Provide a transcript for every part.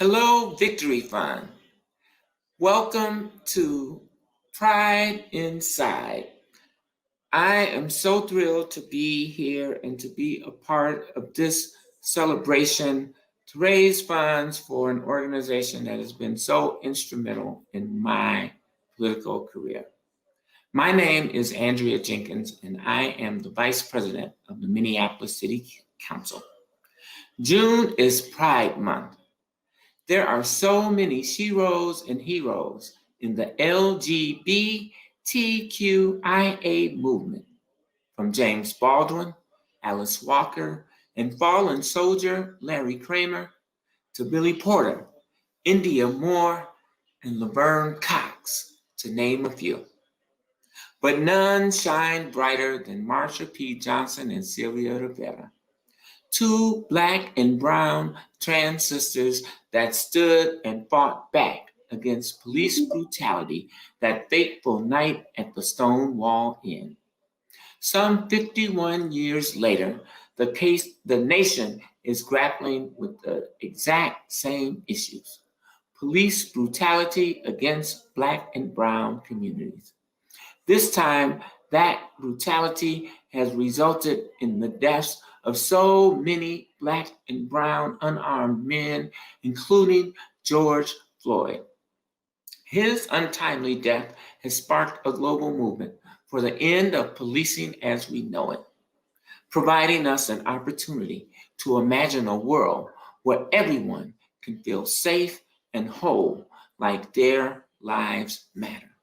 Hello, Victory Fund. Welcome to Pride Inside. I am so thrilled to be here and to be a part of this celebration to raise funds for an organization that has been so instrumental in my political career. My name is Andrea Jenkins, and I am the Vice President of the Minneapolis City Council. June is Pride Month. There are so many sheroes and heroes in the LGBTQIA movement, from James Baldwin, Alice Walker, and fallen soldier Larry Kramer, to Billy Porter, India Moore, and Laverne Cox, to name a few. But none shine brighter than Marsha P. Johnson and Sylvia Rivera, two Black and brown trans sisters that stood and fought back against police brutality that fateful night at the Stonewall Inn. Some 51 years later, the nation is grappling with the exact same issues: police brutality against Black and brown communities. This time, that brutality has resulted in the deaths of so many Black and brown unarmed men, including George Floyd. His untimely death has sparked a global movement for the end of policing as we know it, providing us an opportunity to imagine a world where everyone can feel safe and whole, like their lives matter.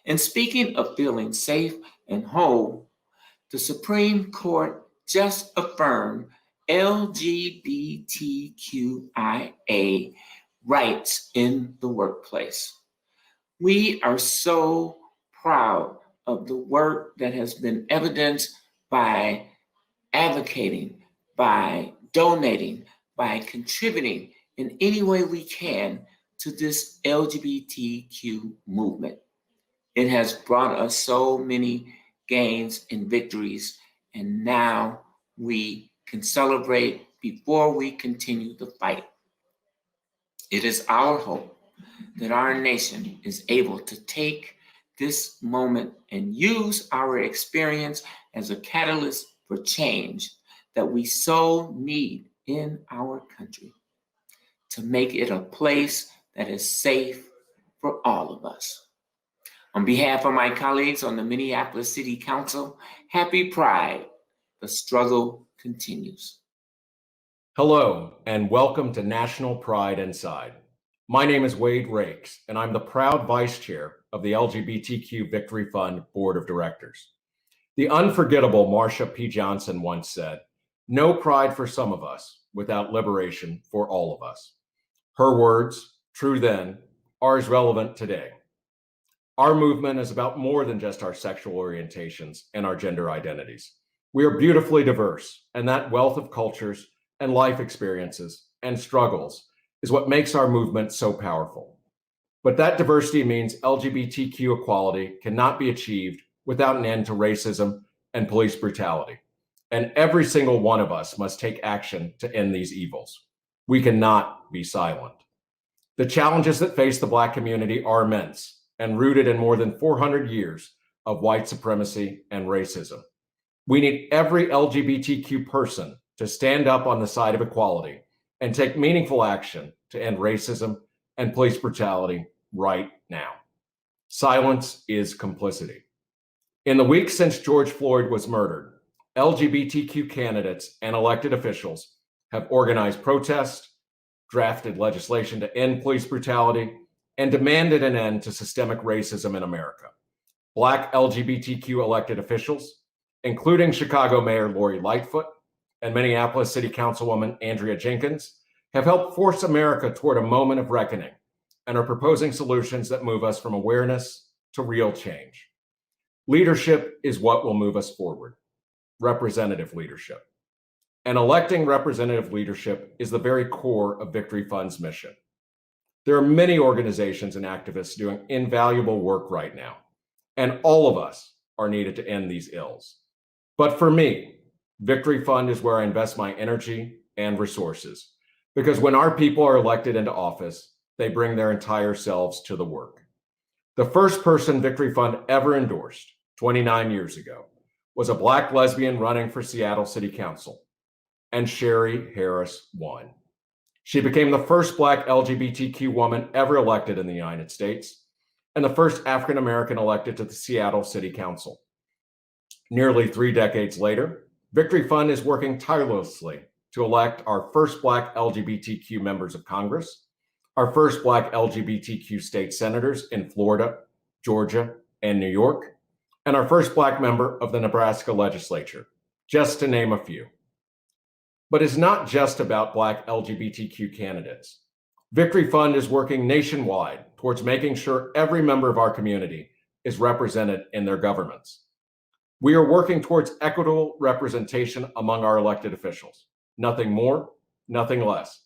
And speaking of feeling safe and whole, the Supreme Court just affirmed LGBTQIA rights in the workplace. We are so proud of the work that has been evidenced by advocating, by donating, by contributing in any way we can to this LGBTQ movement. It has brought us so many gains and victories, and now we can celebrate before we continue the fight. It is our hope that our nation is able to take this moment and use our experience as a catalyst for change that we so need in our country, to make it a place that is safe for all of us. On behalf of my colleagues on the Minneapolis City Council, happy Pride. The struggle continues. Hello, and welcome to National Pride Inside. My name is Wade Rakes, and I'm the proud vice chair of the LGBTQ Victory Fund Board of Directors. The unforgettable Marsha P. Johnson once said, "No pride for some of us without liberation for all of us." Her words, true then, are as relevant today. Our movement is about more than just our sexual orientations and our gender identities. We are beautifully diverse, and that wealth of cultures and life experiences and struggles is what makes our movement so powerful. But that diversity means LGBTQ equality cannot be achieved without an end to racism and police brutality. And every single one of us must take action to end these evils. We cannot be silent. The challenges that face the Black community are immense and rooted in more than 400 years of white supremacy and racism. We need every LGBTQ person to stand up on the side of equality and take meaningful action to end racism and police brutality right now. Silence is complicity. In the weeks since George Floyd was murdered, LGBTQ candidates and elected officials have organized protests, drafted legislation to end police brutality, and demanded an end to systemic racism in America. Black LGBTQ elected officials, including Chicago Mayor Lori Lightfoot and Minneapolis City Councilwoman Andrea Jenkins, have helped force America toward a moment of reckoning and are proposing solutions that move us from awareness to real change. Leadership is what will move us forward. Representative leadership. And electing representative leadership is the very core of Victory Fund's mission. There are many organizations and activists doing invaluable work right now, and all of us are needed to end these ills. But for me, Victory Fund is where I invest my energy and resources, Because when our people are elected into office, they bring their entire selves to the work. The first person Victory Fund ever endorsed 29 years ago was a Black lesbian running for Seattle City Council, and Sherry Harris won. She became the first Black LGBTQ woman ever elected in the United States and the first African American elected to the Seattle City Council. Nearly 3 decades later, Victory Fund is working tirelessly to elect our first Black LGBTQ members of Congress, our first Black LGBTQ state senators in Florida, Georgia, and New York, and our first Black member of the Nebraska legislature, just to name a few. But it's not just about Black LGBTQ candidates. Victory Fund is working nationwide towards making sure every member of our community is represented in their governments. We are working towards equitable representation among our elected officials. Nothing more, nothing less.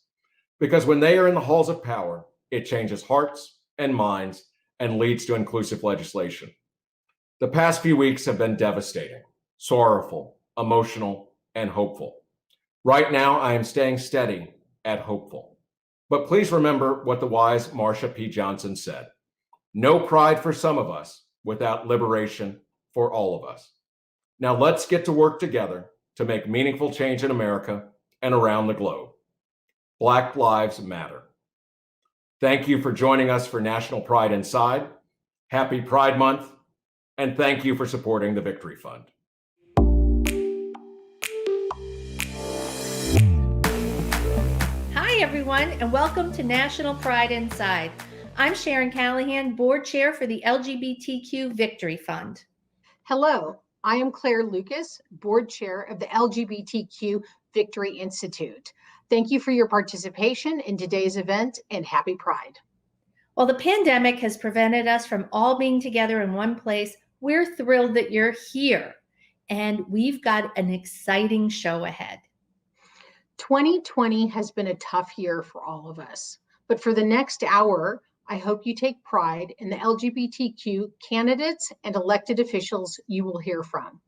Because when they are in the halls of power, it changes hearts and minds and leads to inclusive legislation. The past few weeks have been devastating, sorrowful, emotional, and hopeful. Right now, I am staying steady at hopeful. But please remember what the wise Marsha P. Johnson said: no pride for some of us without liberation for all of us. Now let's get to work together to make meaningful change in America and around the globe. Black Lives Matter. Thank you for joining us for National Pride Inside. Happy Pride Month, and thank you for supporting the Victory Fund. Hi, everyone, and welcome to National Pride Inside. I'm Sharon Callahan, Board Chair for the LGBTQ Victory Fund. Hello, I am Claire Lucas, Board Chair of the LGBTQ Victory Institute. Thank you for your participation in today's event, and happy Pride. While the pandemic has prevented us from all being together in one place, we're thrilled that you're here, and we've got an exciting show ahead. 2020 has been a tough year for all of us, but for the next hour, I hope you take pride in the LGBTQ candidates and elected officials you will hear from.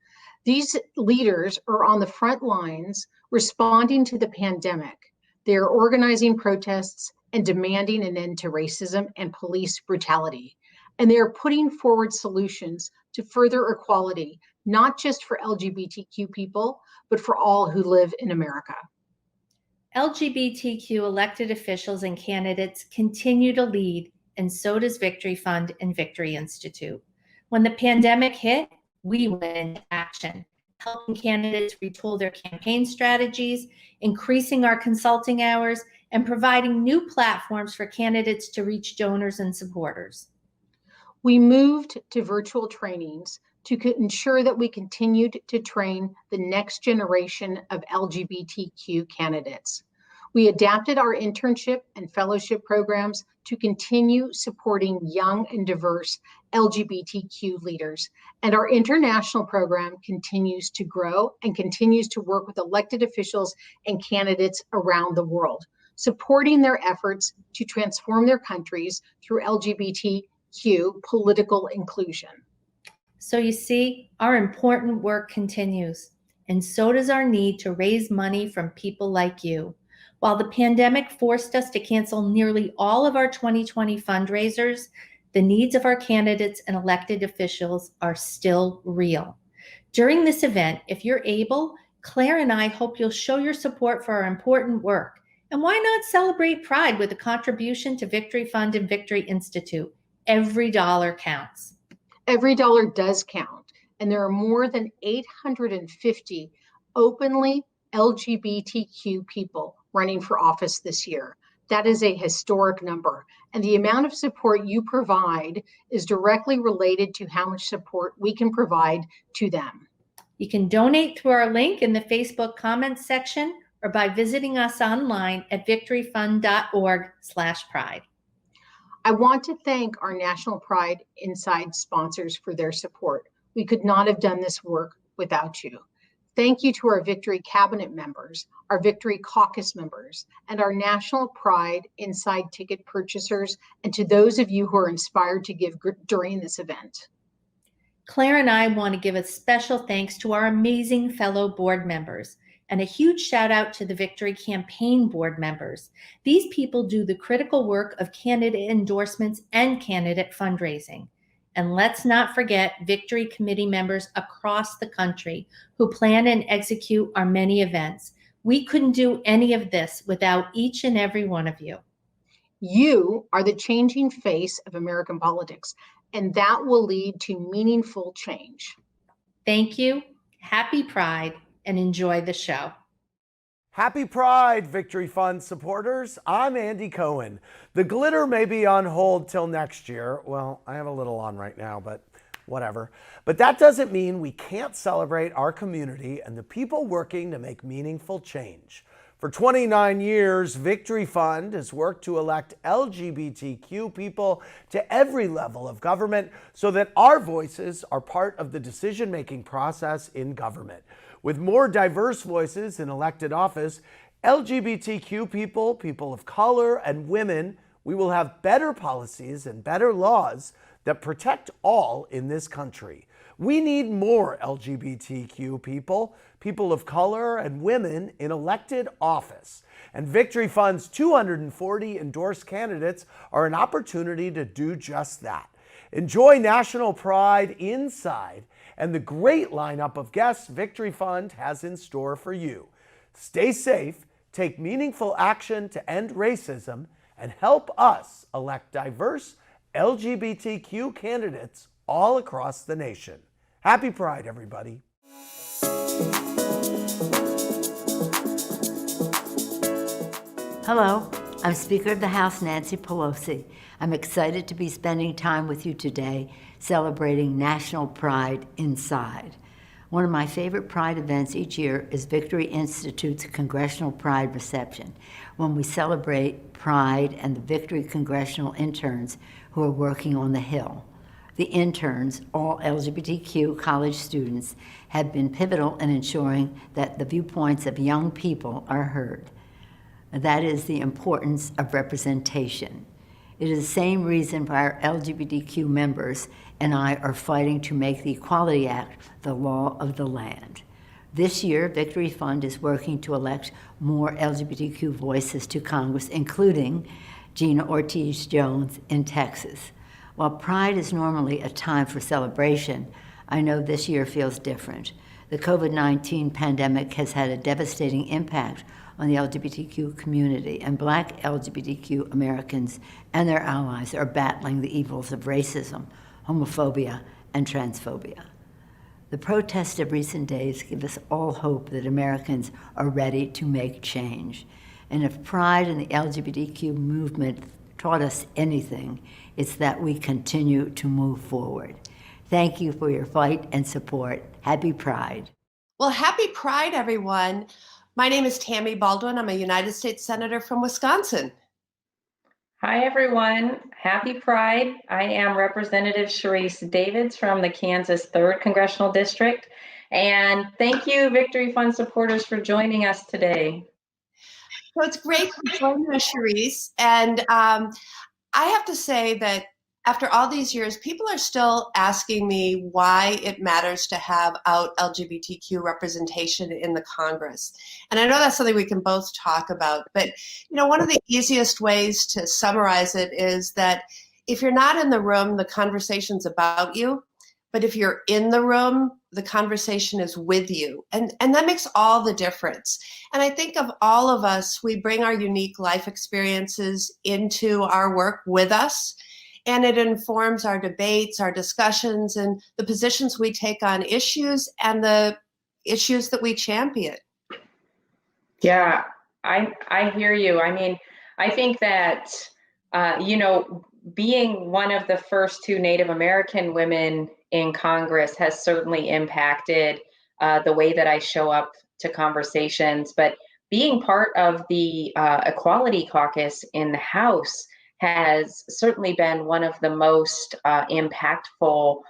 These leaders are on the front lines responding to the pandemic. They are organizing protests and demanding an end to racism and police brutality. And they are putting forward solutions to further equality, not just for LGBTQ people, but for all who live in America. LGBTQ elected officials and candidates continue to lead, and so does Victory Fund and Victory Institute. When the pandemic hit, we went into action, helping candidates retool their campaign strategies, increasing our consulting hours, and providing new platforms for candidates to reach donors and supporters. We moved to virtual trainings to ensure that we continued to train the next generation of LGBTQ candidates. We adapted our internship and fellowship programs to continue supporting young and diverse LGBTQ leaders. And our international program continues to grow and continues to work with elected officials and candidates around the world, supporting their efforts to transform their countries through LGBTQ political inclusion. So you see, our important work continues, and so does our need to raise money from people like you. While the pandemic forced us to cancel nearly all of our 2020 fundraisers, the needs of our candidates and elected officials are still real. During this event, if you're able, Claire and I hope you'll show your support for our important work. And why not celebrate Pride with a contribution to Victory Fund and Victory Institute? Every dollar counts. Every dollar does count, and there are more than 850 openly LGBTQ people running for office this year. That is a historic number, and the amount of support you provide is directly related to how much support we can provide to them. You can donate through our link in the Facebook comments section or by visiting us online at victoryfund.org/pride. I want to thank our National Pride Inside sponsors for their support. We could not have done this work without you. Thank you to our Victory Cabinet members, our Victory Caucus members, and our National Pride Inside ticket purchasers, and to those of you who are inspired to give during this event. Claire and I want to give a special thanks to our amazing fellow board members. And a huge shout out to the Victory Campaign board members. These people do the critical work of candidate endorsements and candidate fundraising. And let's not forget Victory Committee members across the country who plan and execute our many events. We couldn't do any of this without each and every one of you. You are the changing face of American politics, and that will lead to meaningful change. Thank you. Happy Pride, and enjoy the show. Happy Pride, Victory Fund supporters. I'm Andy Cohen. The glitter may be on hold till next year. Well, I have a little on right now, but whatever. But that doesn't mean we can't celebrate our community and the people working to make meaningful change. For 29 years, Victory Fund has worked to elect LGBTQ people to every level of government so that our voices are part of the decision-making process in government. With more diverse voices in elected office, LGBTQ people, people of color, and women, we will have better policies and better laws that protect all in this country. We need more LGBTQ people, people of color, and women in elected office. And Victory Fund's 240 endorsed candidates are an opportunity to do just that. Enjoy national pride inside and the great lineup of guests Victory Fund has in store for you. Stay safe, take meaningful action to end racism, and help us elect diverse LGBTQ candidates all across the nation. Happy Pride, everybody. Hello, I'm Speaker of the House Nancy Pelosi. I'm excited to be spending time with you today celebrating National Pride Inside. One of my favorite Pride events each year is Victory Institute's Congressional Pride Reception, when we celebrate Pride and the Victory congressional interns who are working on the Hill. The interns, all LGBTQ college students, have been pivotal in ensuring that the viewpoints of young people are heard. That is the importance of representation. It is the same reason why our LGBTQ members and I are fighting to make the Equality Act the law of the land. This year, Victory Fund is working to elect more LGBTQ voices to Congress, including Gina Ortiz-Jones in Texas. While Pride is normally a time for celebration, I know this year feels different. The COVID-19 pandemic has had a devastating impact on the LGBTQ community, and Black LGBTQ Americans and their allies are battling the evils of racism, homophobia, and transphobia. The protests of recent days give us all hope that Americans are ready to make change. And if Pride and the LGBTQ movement taught us anything, it's that we continue to move forward. Thank you for your fight and support. Happy Pride. Well, happy Pride, everyone. My name is Tammy Baldwin. I'm a United States Senator from Wisconsin. Hi, everyone. Happy Pride. I am Representative Sharice Davids from the Kansas 3rd Congressional District. And thank you, Victory Fund supporters, for joining us today. So it's great to join you, Sharice. And I have to say that after all these years, people are still asking me why it matters to have out LGBTQ representation in the Congress. And I know that's something we can both talk about, but one of the easiest ways to summarize it is that if you're not in the room, the conversation's about you. But if you're in the room, the conversation is with you. And that makes all the difference. And I think of all of us, we bring our unique life experiences into our work with us. And it informs our debates, our discussions, and the positions we take on issues and the issues that we champion. Yeah, I hear you. I mean, I think that, being one of the first 2 Native American women in Congress has certainly impacted the way that I show up to conversations. But being part of the Equality Caucus in the House has certainly been one of the most impactful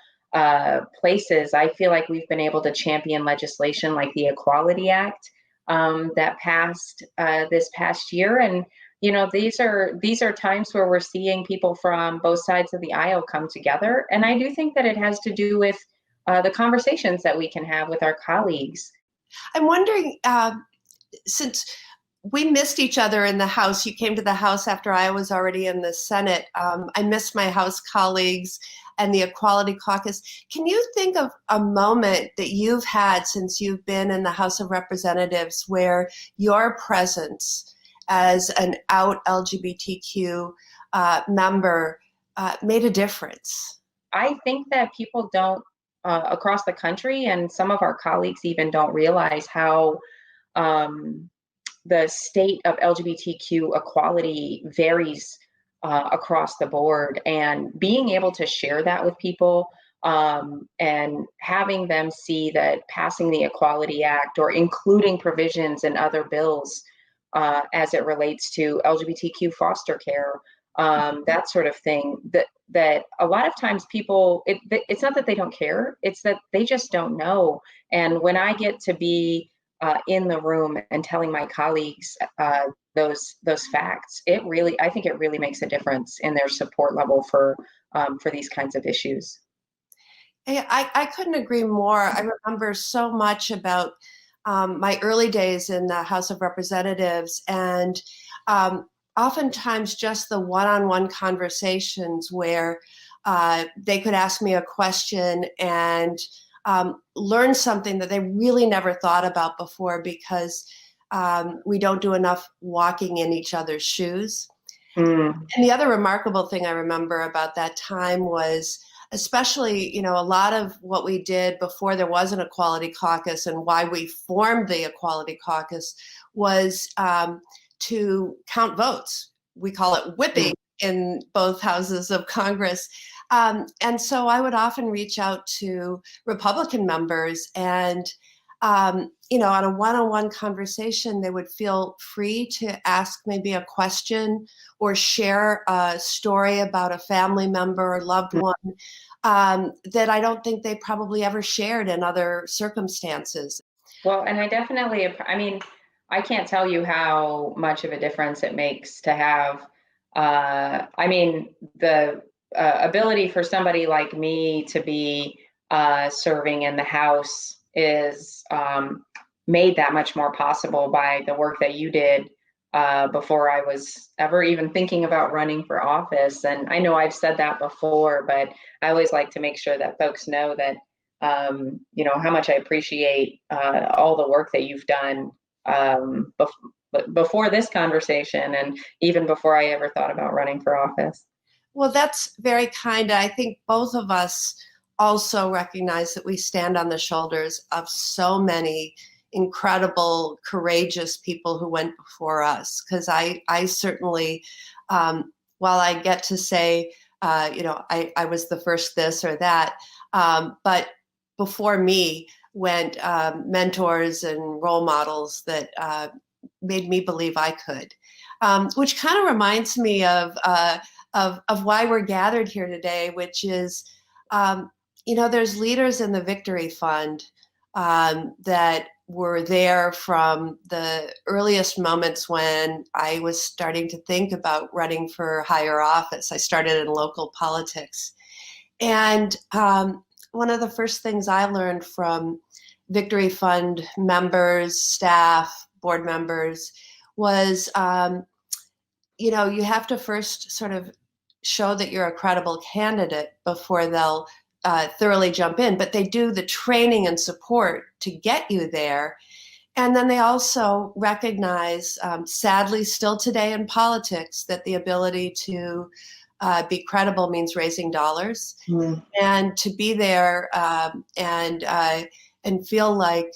places. I feel like we've been able to champion legislation like the Equality Act that passed this past year. And, these are times where we're seeing people from both sides of the aisle come together. And I do think that it has to do with the conversations that we can have with our colleagues. I'm wondering, since we missed each other in the House, you came to the House after I was already in the Senate. I missed my House colleagues and the Equality Caucus. Can you think of a moment that you've had since you've been in the House of Representatives where your presence as an out LGBTQ member made a difference? I think that people don't, across the country, and some of our colleagues even don't realize how the state of LGBTQ equality varies across the board. And being able to share that with people and having them see that passing the Equality Act or including provisions in other bills as it relates to LGBTQ foster care, that sort of thing, that a lot of times people, it's not that they don't care, it's that they just don't know. And when I get to be in the room and telling my colleagues those facts, I think it really makes a difference in their support level for these kinds of issues. I couldn't agree more. I remember so much about my early days in the House of Representatives, and oftentimes just the one-on-one conversations where they could ask me a question and learn something that they really never thought about before, because we don't do enough walking in each other's shoes. And the other remarkable thing I remember about that time was, especially, a lot of what we did before there was an Equality Caucus and why we formed the Equality Caucus was to count votes. We call it whipping in both houses of Congress. And so I would often reach out to Republican members and, on a one-on-one conversation, they would feel free to ask maybe a question or share a story about a family member or loved one that I don't think they probably ever shared in other circumstances. Well, and I can't tell you how much of a difference it makes to have, the ability for somebody like me to be serving in the House is made that much more possible by the work that you did before I was ever even thinking about running for office. And I know I've said that before, but I always like to make sure that folks know that, how much I appreciate all the work that you've done before this conversation and even before I ever thought about running for office. Well, that's very kind. I think both of us also recognize that we stand on the shoulders of so many incredible, courageous people who went before us. Because I certainly, while I get to say, I was the first this or that, but before me went mentors and role models that made me believe I could, which kind of reminds me of why we're gathered here today, which is, there's leaders in the Victory Fund that were there from the earliest moments when I was starting to think about running for higher office. I started in local politics. And one of the first things I learned from Victory Fund members, staff, board members was, you have to first sort of show that you're a credible candidate before they'll thoroughly jump in, but they do the training and support to get you there. And then they also recognize, sadly, still today in politics, that the ability to be credible means raising dollars, and to be there and feel like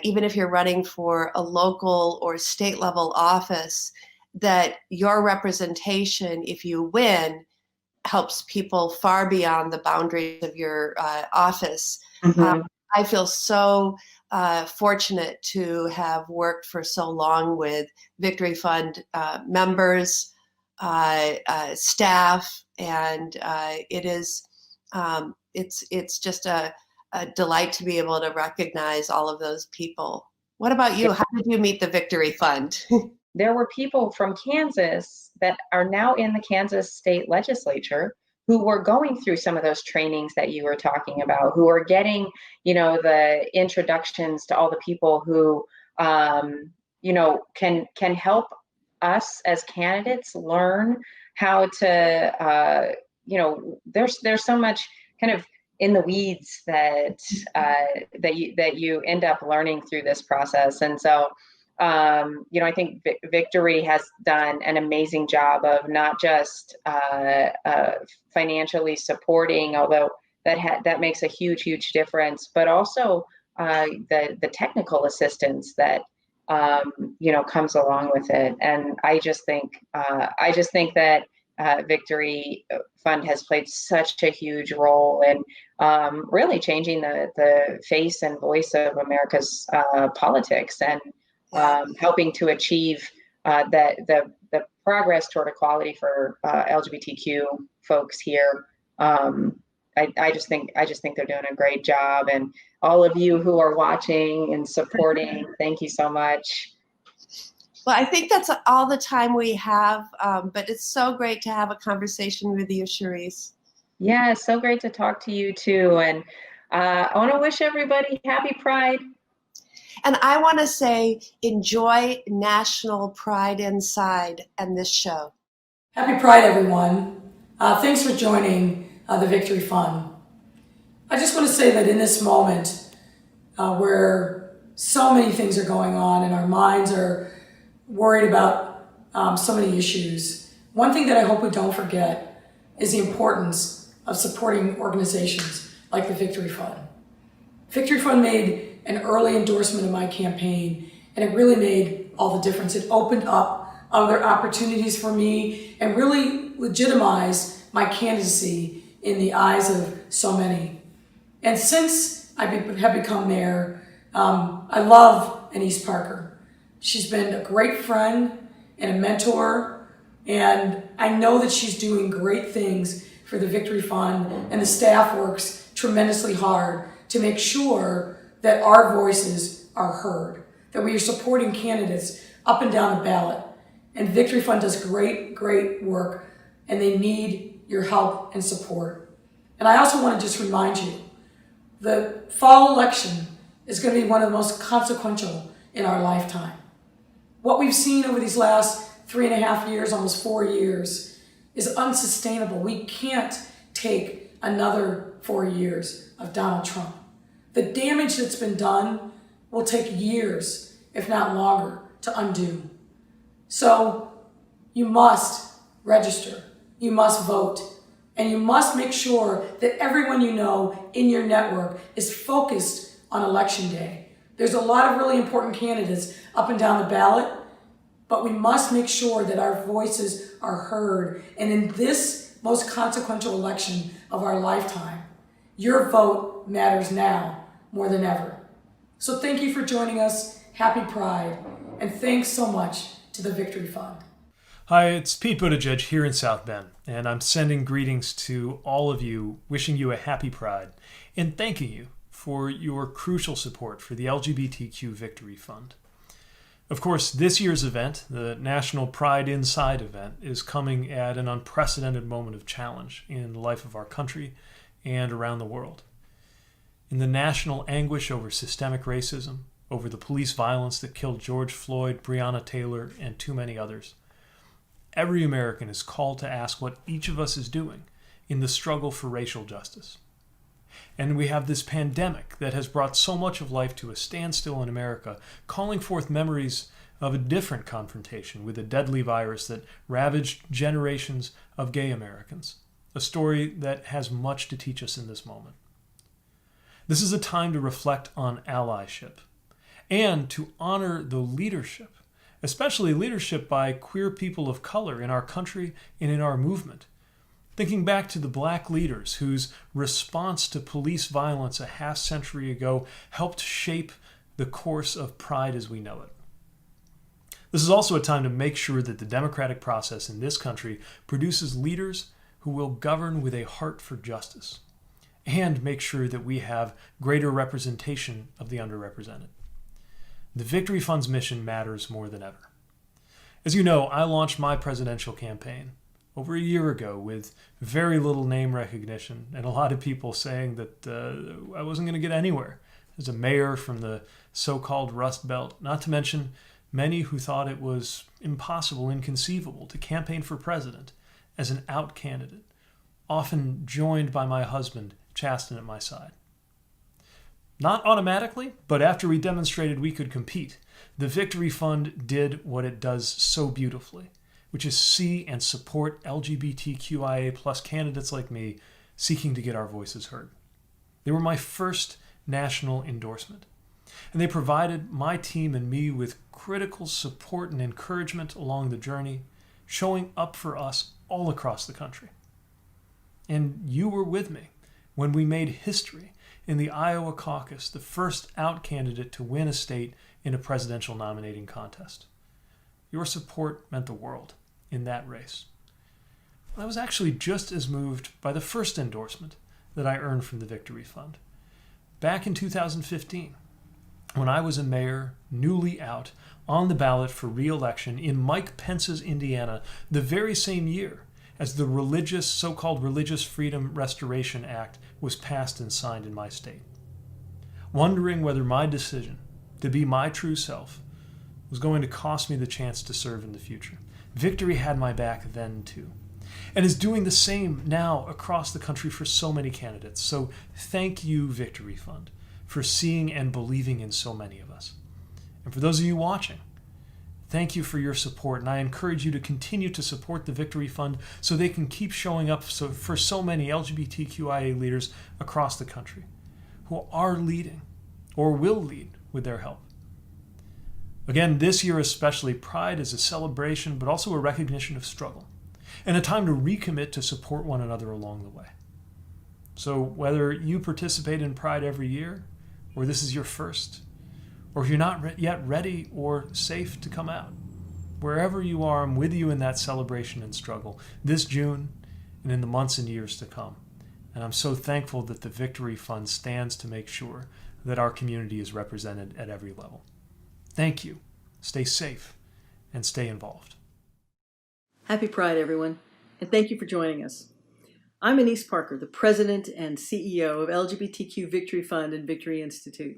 even if you're running for a local or state level office, that your representation, if you win, helps people far beyond the boundaries of your office. I feel so fortunate to have worked for so long with Victory Fund members, staff, and it's just a delight to be able to recognize all of those people. What about you? How did you meet the Victory Fund? There were people from Kansas that are now in the Kansas state legislature who were going through some of those trainings that you were talking about, who are getting, the introductions to all the people who, can help us as candidates learn how to, there's so much kind of in the weeds that you end up learning through this process. And so, I think Victory has done an amazing job of not just financially supporting, although that makes a huge difference, but also the technical assistance that comes along with it. And I just think that Victory Fund has played such a huge role in really changing the face and voice of America's politics, and helping to achieve the progress toward equality for LGBTQ folks here. I just think they're doing a great job, and all of you who are watching and supporting, thank you so much. Well, I think that's all the time we have, but it's so great to have a conversation with you, Cherise. Yeah, it's so great to talk to you too. And I want to wish everybody happy Pride. And I want to say, enjoy National Pride Inside and this show. Happy Pride, everyone. Thanks for joining the Victory Fund. I just want to say that in this moment where so many things are going on and our minds are worried about so many issues, one thing that I hope we don't forget is the importance of supporting organizations like the Victory Fund. Victory Fund made an early endorsement of my campaign, and it really made all the difference. It opened up other opportunities for me and really legitimized my candidacy in the eyes of so many. And since I have become mayor, I love Anise Parker. She's been a great friend and a mentor, and I know that she's doing great things for the Victory Fund, and the staff works tremendously hard to make sure that our voices are heard, that we are supporting candidates up and down the ballot. And Victory Fund does great work, and they need your help and support. And I also want to just remind you, the fall election is going to be one of the most consequential in our lifetime. What we've seen over these last 3.5 years, almost 4 years, is unsustainable. We can't take another 4 years of Donald Trump. The damage that's been done will take years, if not longer, to undo. So you must register, you must vote, and you must make sure that everyone you know in your network is focused on Election Day. There's a lot of really important candidates up and down the ballot, but we must make sure that our voices are heard. And in this most consequential election of our lifetime, your vote matters now more than ever. So thank you for joining us. Happy Pride. And thanks so much to the Victory Fund. Hi, it's Pete Buttigieg here in South Bend, and I'm sending greetings to all of you, wishing you a happy Pride, and thanking you for your crucial support for the LGBTQ Victory Fund. Of course, this year's event, the National Pride Inside event, is coming at an unprecedented moment of challenge in the life of our country and around the world. In the national anguish over systemic racism, over the police violence that killed George Floyd, Breonna Taylor, and too many others, every American is called to ask what each of us is doing in the struggle for racial justice. And we have this pandemic that has brought so much of life to a standstill in America, calling forth memories of a different confrontation with a deadly virus that ravaged generations of gay Americans, a story that has much to teach us in this moment. This is a time to reflect on allyship and to honor the leadership, especially leadership by queer people of color in our country and in our movement. Thinking back to the Black leaders whose response to police violence a half-century ago helped shape the course of Pride as we know it. This is also a time to make sure that the democratic process in this country produces leaders who will govern with a heart for justice, and make sure that we have greater representation of the underrepresented. The Victory Fund's mission matters more than ever. As you know, I launched my presidential campaign over a year ago with very little name recognition and a lot of people saying that I wasn't going to get anywhere as a mayor from the so-called Rust Belt, not to mention many who thought it was impossible, inconceivable to campaign for president as an out candidate, often joined by my husband, Chasten, at my side. Not automatically, but after we demonstrated we could compete, the Victory Fund did what it does so beautifully, which is see and support LGBTQIA plus candidates like me seeking to get our voices heard. They were my first national endorsement, and they provided my team and me with critical support and encouragement along the journey, showing up for us all across the country. And you were with me when we made history in the Iowa caucus, the first out candidate to win a state in a presidential nominating contest. Your support meant the world in that race. I was actually just as moved by the first endorsement that I earned from the Victory Fund. Back in 2015, when I was a mayor, newly out, on the ballot for re-election in Mike Pence's Indiana, the very same year as the so-called Religious Freedom Restoration Act was passed and signed in my state. Wondering whether my decision to be my true self was going to cost me the chance to serve in the future. Victory had my back then too, and is doing the same now across the country for so many candidates. So thank you, Victory Fund, for seeing and believing in so many of us. And for those of you watching, thank you for your support, and I encourage you to continue to support the Victory Fund so they can keep showing up for so many LGBTQIA leaders across the country who are leading or will lead with their help. Again, this year especially, Pride is a celebration, but also a recognition of struggle, and a time to recommit to support one another along the way. So whether you participate in Pride every year, or this is your first, or if you're not yet ready or safe to come out, wherever you are, I'm with you in that celebration and struggle this June and in the months and years to come. And I'm so thankful that the Victory Fund stands to make sure that our community is represented at every level. Thank you. Stay safe and stay involved. Happy Pride, everyone, and thank you for joining us. I'm Anise Parker, the President and CEO of LGBTQ Victory Fund and Victory Institute.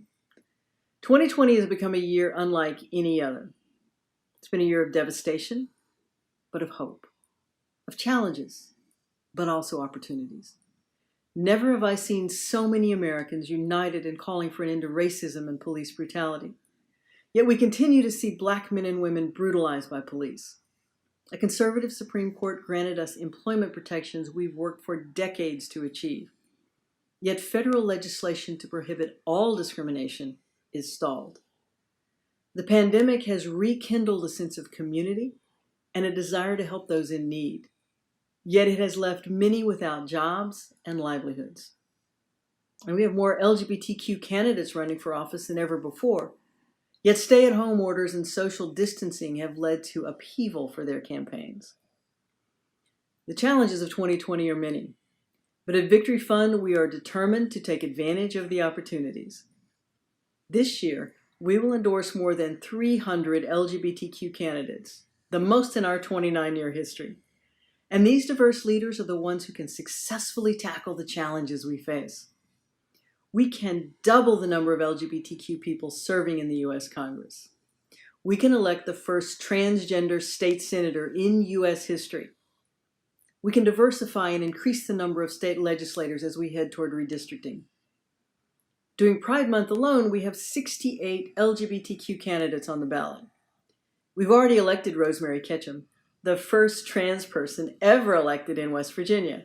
2020 has become a year unlike any other. It's been a year of devastation, but of hope, of challenges, but also opportunities. Never have I seen so many Americans united in calling for an end to racism and police brutality. Yet we continue to see Black men and women brutalized by police. A conservative Supreme Court granted us employment protections we've worked for decades to achieve. Yet federal legislation to prohibit all discrimination is stalled. The pandemic has rekindled a sense of community and a desire to help those in need. Yet it has left many without jobs and livelihoods. And we have more LGBTQ candidates running for office than ever before. Yet stay-at-home orders and social distancing have led to upheaval for their campaigns. The challenges of 2020 are many, but at Victory Fund, we are determined to take advantage of the opportunities. This year, we will endorse more than 300 LGBTQ candidates, the most in our 29-year history. And these diverse leaders are the ones who can successfully tackle the challenges we face. We can double the number of LGBTQ people serving in the U.S. Congress. We can elect the first transgender state senator in U.S. history. We can diversify and increase the number of state legislators as we head toward redistricting. During Pride Month alone, we have 68 LGBTQ candidates on the ballot. We've already elected Rosemary Ketchum, the first trans person ever elected in West Virginia.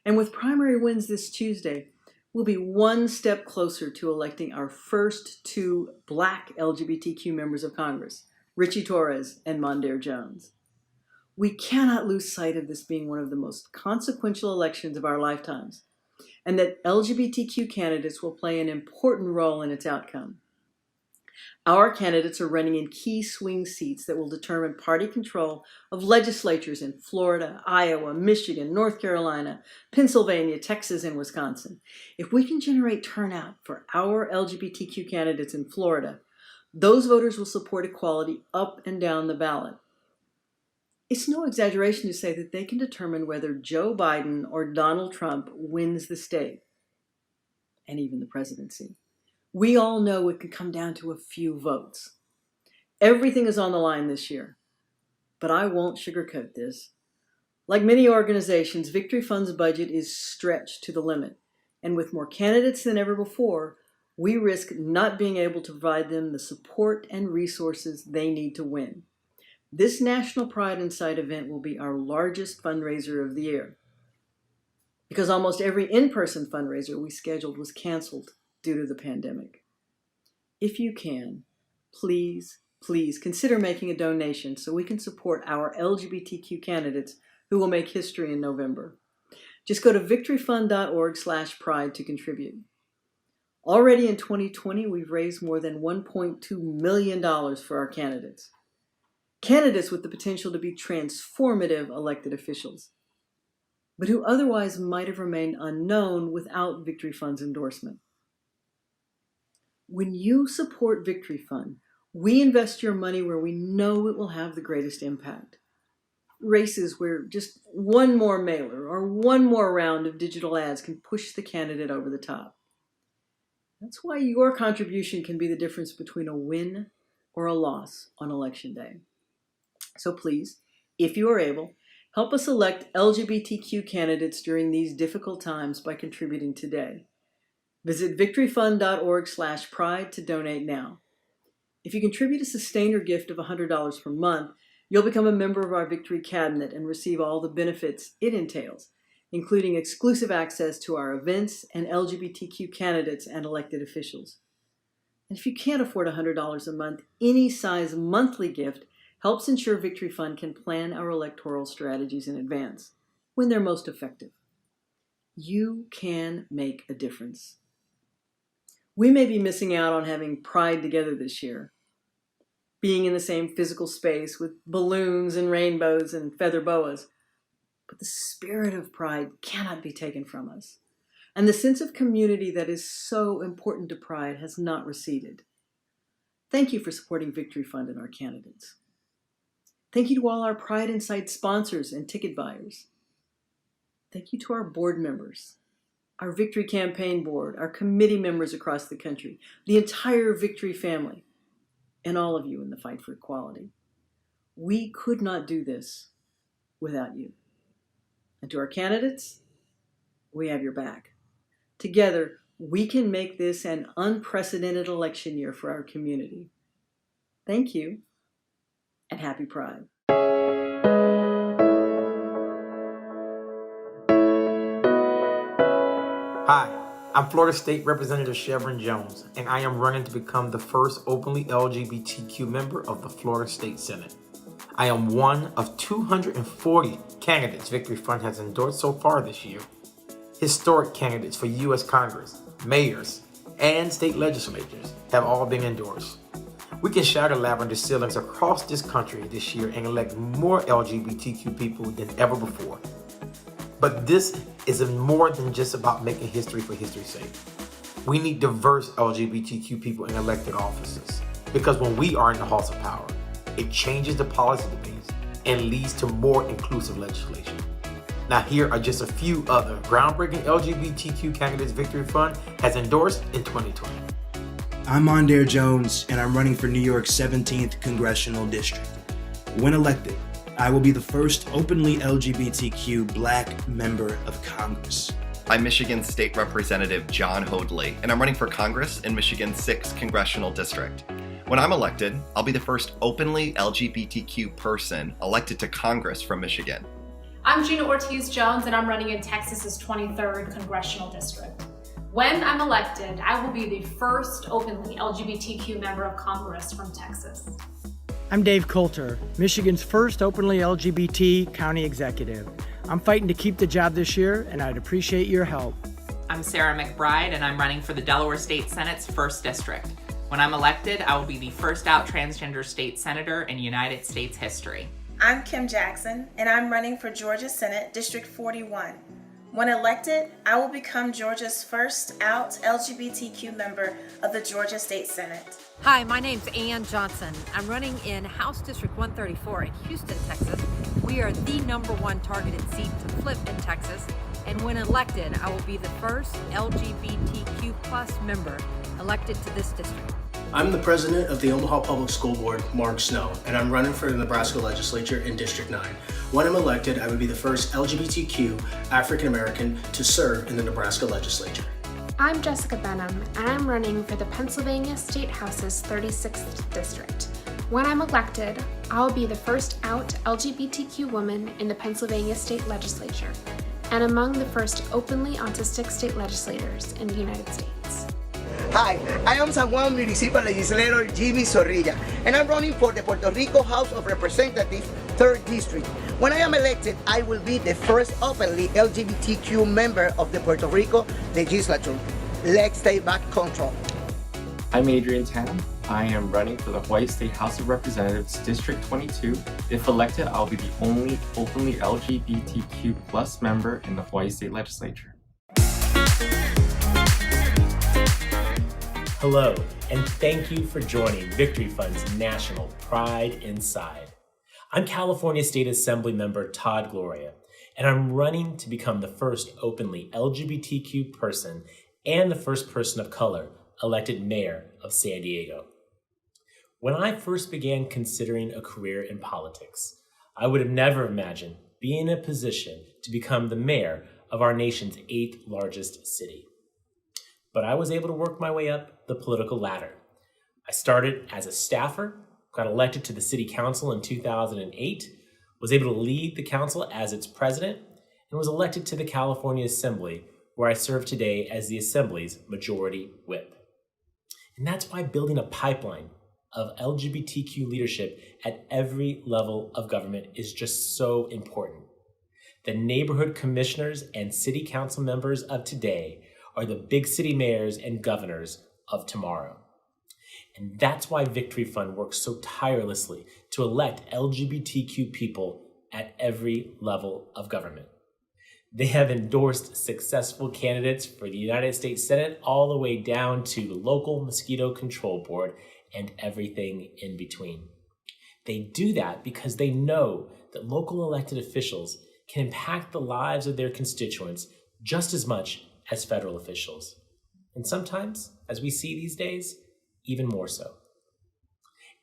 And with primary wins this Tuesday, we'll be one step closer to electing our first two Black LGBTQ members of Congress, Richie Torres and Mondaire Jones. We cannot lose sight of this being one of the most consequential elections of our lifetimes, and that LGBTQ candidates will play an important role in its outcome. Our candidates are running in key swing seats that will determine party control of legislatures in Florida, Iowa, Michigan, North Carolina, Pennsylvania, Texas, and Wisconsin. If we can generate turnout for our LGBTQ candidates in Florida, those voters will support equality up and down the ballot. It's no exaggeration to say that they can determine whether Joe Biden or Donald Trump wins the state, and even the presidency. We all know it could come down to a few votes. Everything is on the line this year, but I won't sugarcoat this. Like many organizations, Victory Fund's budget is stretched to the limit, and with more candidates than ever before, we risk not being able to provide them the support and resources they need to win. This National Pride Inside event will be our largest fundraiser of the year, because almost every in-person fundraiser we scheduled was canceled due to the pandemic. If you can, please consider making a donation so we can support our LGBTQ candidates who will make history in November. Just go to victoryfund.org/pride to contribute. Already in 2020, we've raised more than $1.2 million for our candidates. Candidates with the potential to be transformative elected officials, but who otherwise might have remained unknown without Victory Fund's endorsement. When you support Victory Fund, we invest your money where we know it will have the greatest impact. Races where just one more mailer or one more round of digital ads can push the candidate over the top. That's why your contribution can be the difference between a win or a loss on Election Day. So please, if you are able, help us elect LGBTQ candidates during these difficult times by contributing today. Visit victoryfund.org/pride to donate now. If you contribute a sustainer gift of $100 per month, you'll become a member of our Victory Cabinet and receive all the benefits it entails, including exclusive access to our events and LGBTQ candidates and elected officials. And if you can't afford $100 a month, any size monthly gift helps ensure Victory Fund can plan our electoral strategies in advance when they're most effective. You can make a difference. We may be missing out on having Pride together this year, being in the same physical space with balloons and rainbows and feather boas, but the spirit of Pride cannot be taken from us. And the sense of community that is so important to Pride has not receded. Thank you for supporting Victory Fund and our candidates. Thank you to all our Pride Inside sponsors and ticket buyers. Thank you to our board members, our Victory Campaign Board, our committee members across the country, the entire Victory family, and all of you in the fight for equality. We could not do this without you. And to our candidates, we have your back. Together, we can make this an unprecedented election year for our community. Thank you, and happy Pride. Hi, I'm Florida State Representative Chevron Jones, and I am running to become the first openly LGBTQ member of the Florida State Senate. I am one of 240 candidates Victory Fund has endorsed so far this year. Historic candidates for U.S. Congress, mayors, and state legislatures have all been endorsed. We can shatter lavender ceilings across this country this year and elect more LGBTQ people than ever before. But this is more than just about making history for history's sake. We need diverse LGBTQ people in elected offices, because when we are in the halls of power, it changes the policy debates and leads to more inclusive legislation. Now, here are just a few other groundbreaking LGBTQ candidates Victory Fund has endorsed in 2020. I'm Andrea Jones, and I'm running for New York's 17th Congressional District. When elected, I will be the first openly LGBTQ Black member of Congress. I'm Michigan State Representative John Hoadley, and I'm running for Congress in Michigan's 6th Congressional District. When I'm elected, I'll be the first openly LGBTQ person elected to Congress from Michigan. I'm Gina Ortiz-Jones, and I'm running in Texas's 23rd Congressional District. When I'm elected, I will be the first openly LGBTQ member of Congress from Texas. I'm Dave Coulter, Michigan's first openly LGBT county executive. I'm fighting to keep the job this year, and I'd appreciate your help. I'm Sarah McBride, and I'm running for the Delaware State Senate's 1st District. When I'm elected, I will be the first out transgender state senator in United States history. I'm Kim Jackson, and I'm running for Georgia Senate District 41. When elected, I will become Georgia's first out LGBTQ member of the Georgia State Senate. Hi, my name's Ann Johnson. I'm running in House District 134 in Houston, Texas. we are the #1 targeted seat to flip in Texas, and when elected, I will be the first LGBTQ+ member elected to this district. I'm the president of the Omaha Public School Board, Mark Snow, and I'm running for the Nebraska legislature in District 9. When I'm elected, I would be the first LGBTQ African American to serve in the Nebraska legislature. I'm Jessica Benham, and I'm running for the Pennsylvania State House's 36th district. When I'm elected, I'll be the first out LGBTQ woman in the Pennsylvania State Legislature, and among the first openly autistic state legislators in the United States. Hi, I am San Juan Municipal Legislator Jimmy Zorrilla, and I'm running for the Puerto Rico House of Representatives, 3rd District. When I am elected, I will be the first openly LGBTQ member of the Puerto Rico Legislature. Let's take back control. I'm Adrian Tam. I am running for the Hawaii State House of Representatives, District 22. If elected, I'll be the only openly LGBTQ+ member in the Hawaii State Legislature. Hello, and thank you for joining Victory Fund's National Pride Inside. I'm California State Assembly member Todd Gloria, and I'm running to become the first openly LGBTQ person and the first person of color elected mayor of San Diego. When I first began considering a career in politics, I would have never imagined being in a position to become the mayor of our nation's 8th largest city. But I was able to work my way up the political ladder. I started as a staffer, got elected to the city council in 2008, was able to lead the council as its president, and was elected to the California Assembly, where I serve today as the Assembly's majority whip. And that's why building a pipeline of LGBTQ leadership at every level of government is just so important. The neighborhood commissioners and city council members of today are the big city mayors and governors of tomorrow. And that's why Victory Fund works so tirelessly to elect LGBTQ people at every level of government. They have endorsed successful candidates for the United States Senate all the way down to the local mosquito control board and everything in between. They do that because they know that local elected officials can impact the lives of their constituents just as much as federal officials. And sometimes, as we see these days, even more so.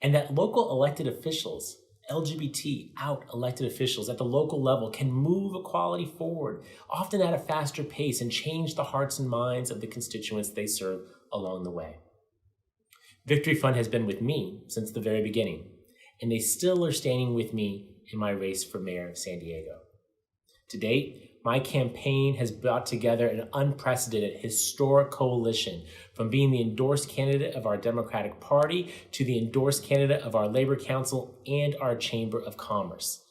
And that local elected officials, LGBT out elected officials at the local level, can move equality forward, often at a faster pace, and change the hearts and minds of the constituents they serve along the way. Victory Fund has been with me since the very beginning, and they still are standing with me in my race for mayor of San Diego. To date, my campaign has brought together an unprecedented, historic coalition, from being the endorsed candidate of our Democratic Party to the endorsed candidate of our Labor Council and our Chamber of Commerce.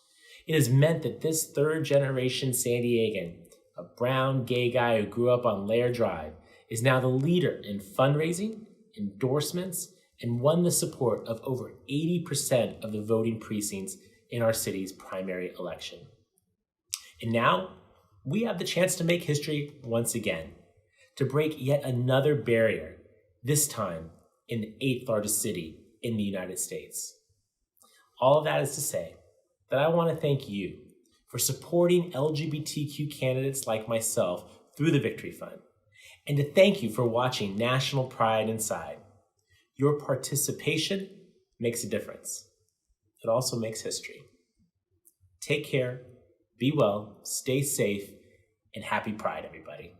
It has meant that this third-generation San Diegan, a brown gay guy who grew up on Lair Drive, is now the leader in fundraising, endorsements, and won the support of over 80% of the voting precincts in our city's primary election. And now, we have the chance to make history once again, to break yet another barrier, this time in the 8th largest city in the United States. All of that is to say that I want to thank you for supporting LGBTQ candidates like myself through the Victory Fund, and to thank you for watching National Pride Inside. Your participation makes a difference. It also makes history. Take care, be well, stay safe, and happy Pride, everybody.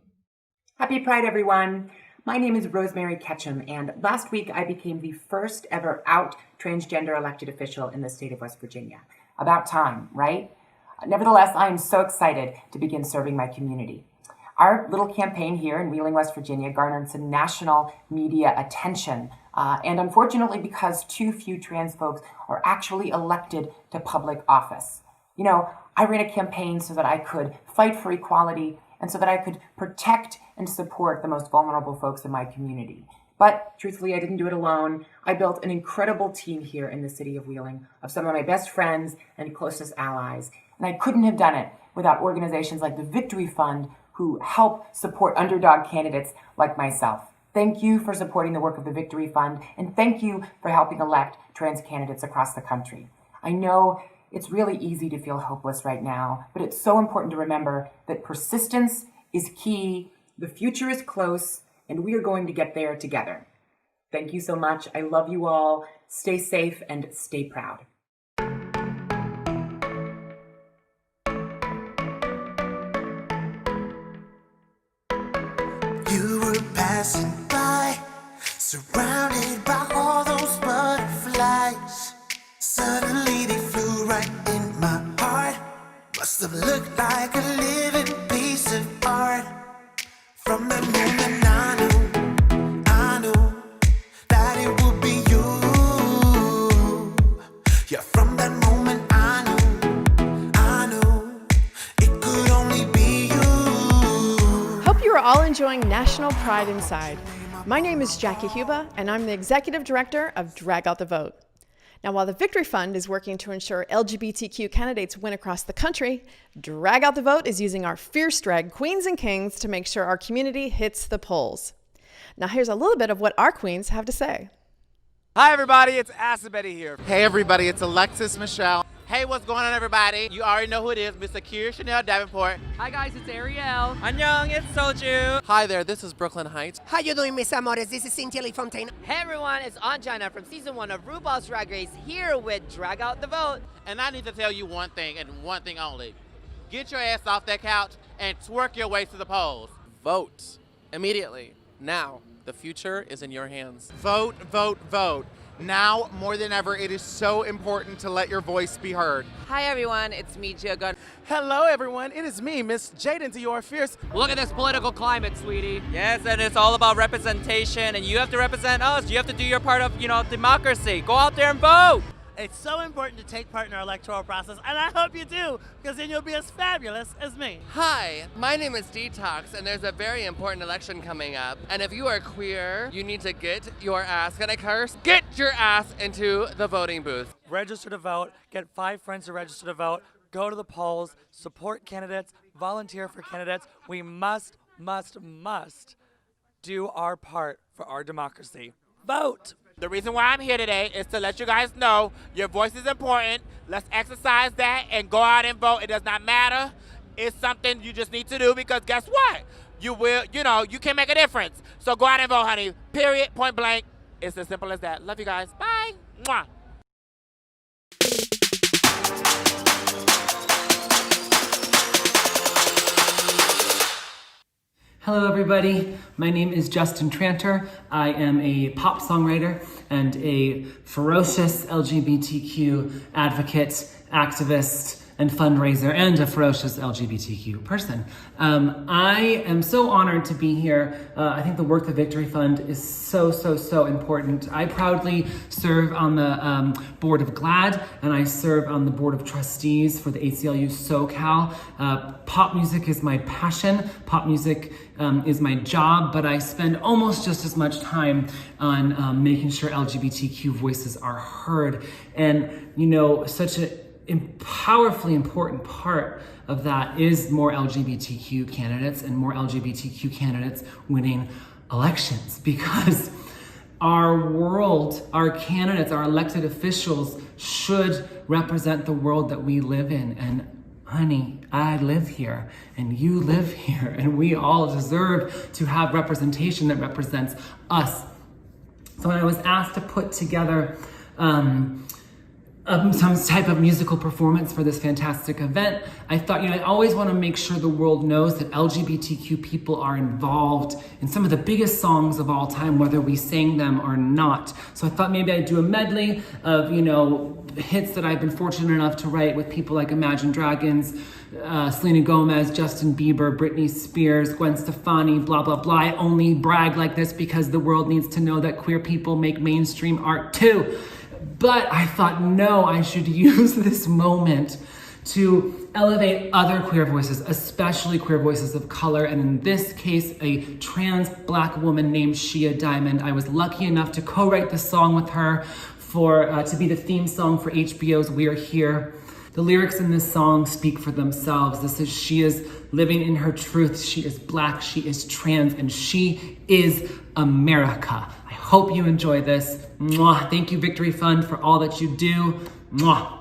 Happy Pride, everyone. My name is Rosemary Ketchum, and last week I became the first ever out transgender elected official in the state of West Virginia. About time, right? Nevertheless, I am so excited to begin serving my community. Our little campaign here in Wheeling, West Virginia garnered some national media attention, and unfortunately because too few trans folks are actually elected to public office. You know, I ran a campaign so that I could fight for equality and so that I could protect and support the most vulnerable folks in my community. But truthfully, I didn't do it alone. I built an incredible team here in the city of Wheeling of some of my best friends and closest allies. And I couldn't have done it without organizations like the Victory Fund, who help support underdog candidates like myself. Thank you for supporting the work of the Victory Fund, and thank you for helping elect trans candidates across the country. I know It's really easy to feel hopeless right now, but it's so important to remember that persistence is key, the future is close, and we are going to get there together. Thank you so much. I love you all. Stay safe and stay proud. You were passing by, surrounded by all those butterflies. Suddenly they flew right in my heart. Must have looked like a living piece of art. From the moment I knew that it would be you. Yeah, from that moment I knew it could only be you. Hope you are all enjoying National Pride Inside. My name is Jackie Huba, and I'm the Executive Director of Drag Out the Vote. Now, while the Victory Fund is working to ensure LGBTQ candidates win across the country, Drag Out the Vote is using our fierce drag queens and kings to make sure our community hits the polls. Now, here's a little bit of what our queens have to say. Hi everybody, it's Acid Betty here. Hey everybody, it's Alexis Michelle. Hey, what's going on everybody? You already know who it is, Mr. Kier Chanel Davenport. Hi guys, it's Ariel. Annyeong, it's Soju. Hi there, this is Brooklyn Heights. How you doing, Miss Amores? This is Cynthia Lee Fontaine. Hey everyone, it's Anjana from season 1 of RuPaul's Drag Race here with Drag Out the Vote. And I need to tell you one thing and one thing only. Get your ass off that couch and twerk your way to the polls. Vote immediately. Now, the future is in your hands. Vote, vote, vote. Now, more than ever, it is so important to let your voice be heard. Hi everyone, it's me, Gia Gunn. Hello everyone, it is me, Miss Jaden Dior Fierce. Look at this political climate, sweetie. Yes, and it's all about representation, and you have to represent us. You have to do your part of, democracy. Go out there and vote. It's so important to take part in our electoral process, and I hope you do, because then you'll be as fabulous as me. Hi, my name is Detox, and there's a very important election coming up. And if you are queer, you need to get your ass, can I curse? Get your ass into the voting booth. Register to vote, get 5 friends to register to vote, go to the polls, support candidates, volunteer for candidates. We must do our part for our democracy. Vote! The reason why I'm here today is to let you guys know your voice is important. Let's exercise that and go out and vote. It does not matter. It's something you just need to do because guess what? You can make a difference. So go out and vote, honey. Period, point blank. It's as simple as that. Love you guys. Bye. Mwah. Hello everybody, my name is Justin Tranter. I am a pop songwriter and a ferocious LGBTQ advocate, activist, and fundraiser, and a ferocious LGBTQ person. I am so honored to be here. I think the work the Victory Fund is so important. I proudly serve on the board of GLAAD, and I serve on the board of trustees for the ACLU SoCal. Pop music is my passion. Pop music is my job, but I spend almost just as much time on making sure LGBTQ voices are heard. And such a powerfully important part of that is more LGBTQ candidates and more LGBTQ candidates winning elections, because our world, our candidates, our elected officials should represent the world that we live in. And honey, I live here and you live here, and we all deserve to have representation that represents us. So when I was asked to put together some type of musical performance for this fantastic event, I thought, I always want to make sure the world knows that LGBTQ people are involved in some of the biggest songs of all time, whether we sang them or not. So I thought maybe I'd do a medley of, hits that I've been fortunate enough to write with people like Imagine Dragons, Selena Gomez, Justin Bieber, Britney Spears, Gwen Stefani, blah, blah, blah. I only brag like this because the world needs to know that queer people make mainstream art too. But I thought, no, I should use this moment to elevate other queer voices, especially queer voices of color, and in this case, a trans Black woman named Shea Diamond. I was lucky enough to co-write the song with her to be the theme song for HBO's We're Here. The lyrics in this song speak for themselves. This is she is living in her truth. She is Black, she is trans, and she is America. I hope you enjoy this. Mwah. Thank you, Victory Fund, for all that you do. Mwah.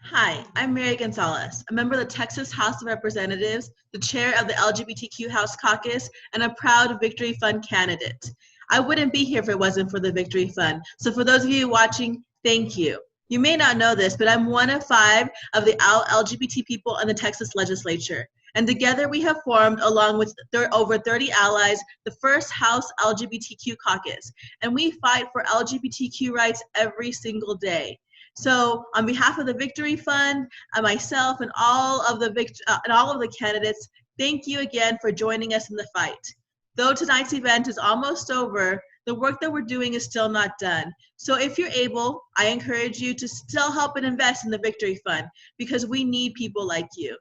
Hi, I'm Mary Gonzalez, a member of the Texas House of Representatives, the chair of the LGBTQ House Caucus, and a proud Victory Fund candidate. I wouldn't be here if it wasn't for the Victory Fund. So for those of you watching, thank you. You may not know this, but I'm one of 5 of the out LGBT people in the Texas legislature. And together we have formed, along with over 30 allies, the first House LGBTQ Caucus. And we fight for LGBTQ rights every single day. So on behalf of the Victory Fund, myself, and all of the candidates, thank you again for joining us in the fight. Though tonight's event is almost over, the work that we're doing is still not done. So if you're able, I encourage you to still help and invest in the Victory Fund because we need people like you.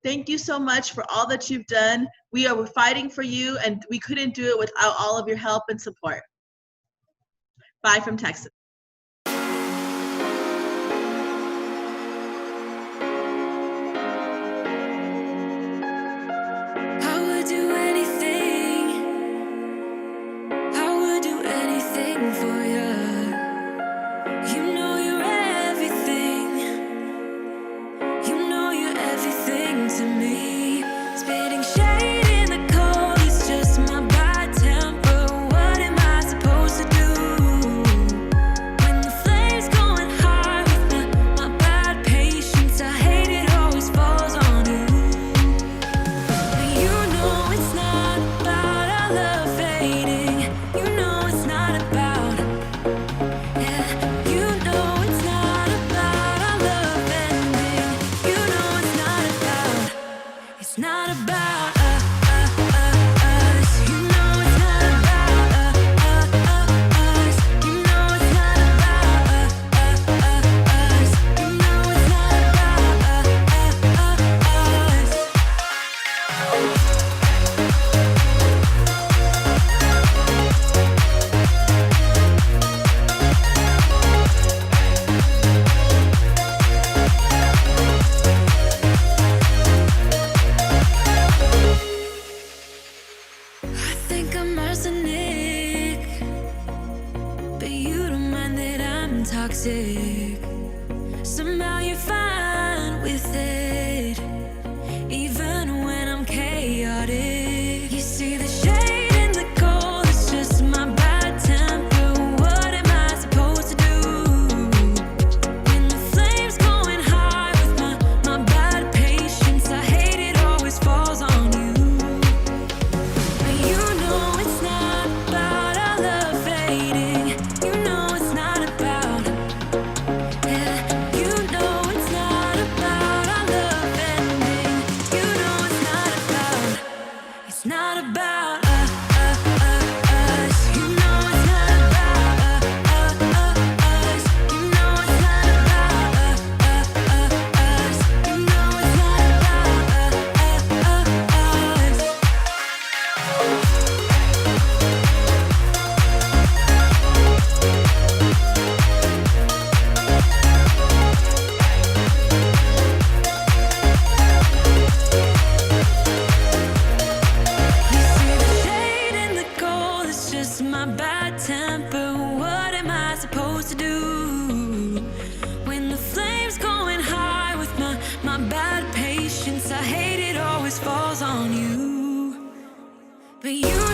Thank you so much for all that you've done. We are fighting for you, and we couldn't do it without all of your help and support. Bye from Texas. For you, you know you're everything. You know you're everything to me. Spitting shade in the cold is just my bad temper. What am I supposed to do when the flames going high with my bad patience? I hate it always falls on you. But you know it's not about our love fading. You know it's not about. It's not about us. You know it's not about us. You know it's not about us. You know it's not about us. I think I'm arsenic, but you don't mind that I'm toxic. Somehow you're fine with it, even when I'm chaotic. You see the shade in the cold, it's just my bad temper. What am I supposed to do when the flames going high with my bad patience? I hate it always falls on you. But you know it's not about our love fading. You know it's not about. Yeah, you know it's not about our love ending. You know it's not about. It's not about us. You know it's not about us. You know it's not about us. You know it's not about us. You see the shade in the cold, it's just my bad temper. What am I supposed to do when the flames going high with my bad patience? I hate it always falls on you. But you